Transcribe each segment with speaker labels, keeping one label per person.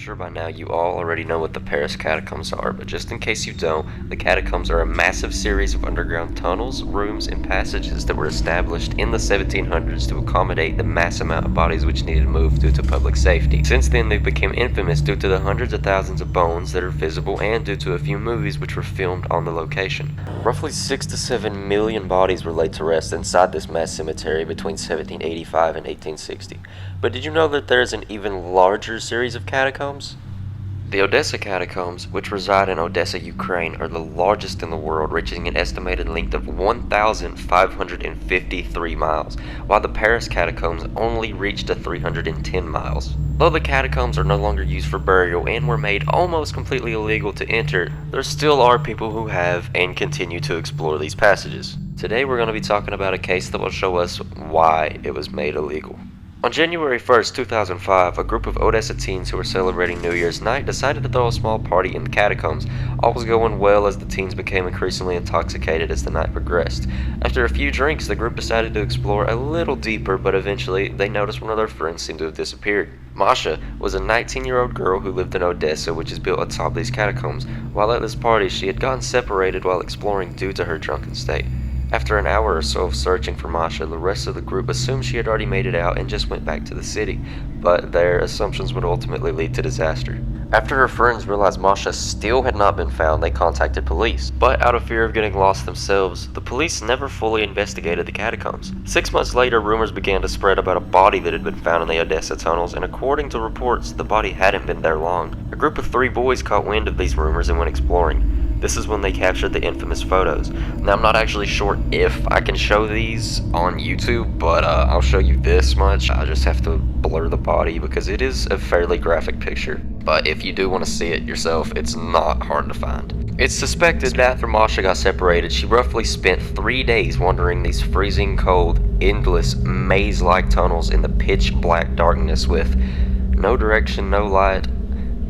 Speaker 1: sure by now you all already know what the Paris catacombs are, but just in case you don't, the catacombs are a massive series of underground tunnels, rooms, and passages that were established in the 1700s to accommodate the mass amount of bodies which needed moved due to public safety. Since then, they became infamous due to the hundreds of thousands of bones that are visible and due to a few movies which were filmed on the location. Roughly 6 to 7 million bodies were laid to rest inside this mass cemetery between 1785 and 1860. But did you know that there is an even larger series of catacombs? The Odessa catacombs, which reside in Odessa, Ukraine, are the largest in the world, reaching an estimated length of 1,553 miles, while the Paris catacombs only reached to 310 miles. Though the catacombs are no longer used for burial and were made almost completely illegal to enter, there still are people who have and continue to explore these passages. Today we're going to be talking about a case that will show us why it was made illegal. On January 1st, 2005, a group of Odessa teens who were celebrating New Year's night decided to throw a small party in the catacombs. All was going well as the teens became increasingly intoxicated as the night progressed. After a few drinks, the group decided to explore a little deeper, but eventually they noticed one of their friends seemed to have disappeared. Masha was a 19-year-old girl who lived in Odessa, which is built atop these catacombs. While at this party, she had gotten separated while exploring due to her drunken state. After an hour or so of searching for Masha, the rest of the group assumed she had already made it out and just went back to the city, but their assumptions would ultimately lead to disaster. After her friends realized Masha still had not been found, they contacted police, but out of fear of getting lost themselves, the police never fully investigated the catacombs. 6 months later, rumors began to spread about a body that had been found in the Odessa tunnels, and according to reports, the body hadn't been there long. A group of 3 boys caught wind of these rumors and went exploring. This is when they captured the infamous photos. Now, I'm not actually sure if I can show these on YouTube, but I'll show you this much. I just have to blur the body because it is a fairly graphic picture. But if you do want to see it yourself, it's not hard to find. It's suspected that after Masha got separated, she roughly spent 3 days wandering these freezing cold, endless, maze-like tunnels in the pitch black darkness with no direction, no light,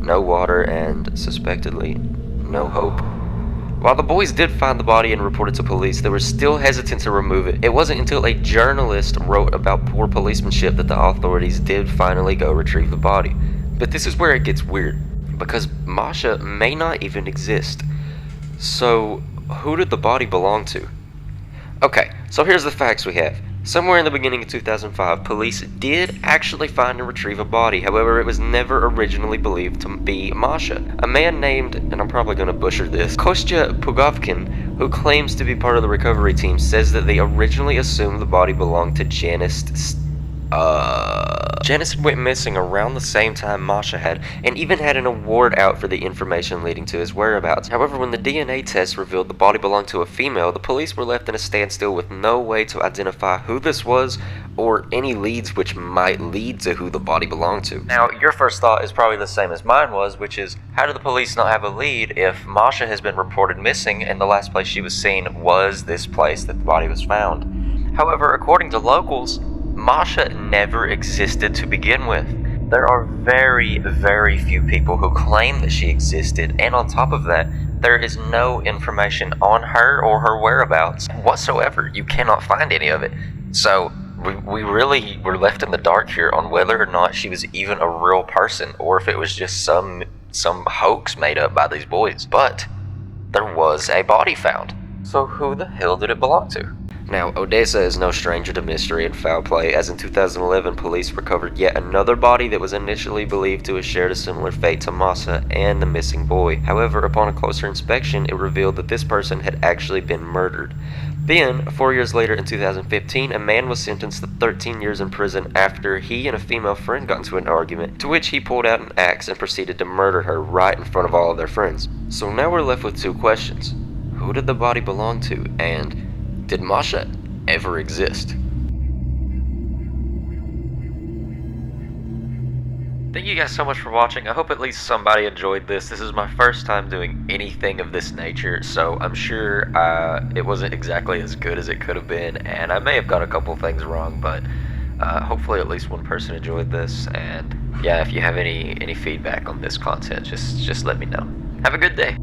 Speaker 1: no water, and, suspectedly, no hope. While the boys did find the body and reported to police, they were still hesitant to remove it. It wasn't until a journalist wrote about poor policemanship that the authorities did finally go retrieve the body. But this is where it gets weird, because Masha may not even exist. So, who did the body belong to? Okay, so here's the facts we have. Somewhere in the beginning of 2005, police did actually find and retrieve a body. However, it was never originally believed to be Masha. A man named, and I'm probably going to butcher this, Kostya Pugovkin, who claims to be part of the recovery team, says that they originally assumed the body belonged to Janice. Janice went missing around the same time Masha had, and even had an award out for the information leading to his whereabouts. However, when the DNA test revealed the body belonged to a female, the police were left in a standstill with no way to identify who this was, or any leads which might lead to who the body belonged to. Now, your first thought is probably the same as mine was, which is, how do the police not have a lead if Masha has been reported missing and the last place she was seen was this place that the body was found? However, according to locals, Masha never existed to begin with. There are very, very few people who claim that she existed, and on top of that, there is no information on her or her whereabouts whatsoever. You cannot find any of it. So, we really were left in the dark here on whether or not she was even a real person, or if it was just some hoax made up by these boys. But there was a body found. So who the hell did it belong to? Now, Odessa is no stranger to mystery and foul play, as in 2011 police recovered yet another body that was initially believed to have shared a similar fate to Masha and the missing boy. However, upon a closer inspection, it revealed that this person had actually been murdered. Then, 4 years later in 2015, a man was sentenced to 13 years in prison after he and a female friend got into an argument, to which he pulled out an axe and proceeded to murder her right in front of all of their friends. So now we're left with 2 questions. Who did the body belong to, and did Masha ever exist? Thank you guys so much for watching. I hope at least somebody enjoyed this. This is my first time doing anything of this nature, so I'm sure it wasn't exactly as good as it could have been, and I may have got a couple things wrong, but hopefully at least one person enjoyed this. And yeah, if you have any feedback on this content, just let me know. Have a good day.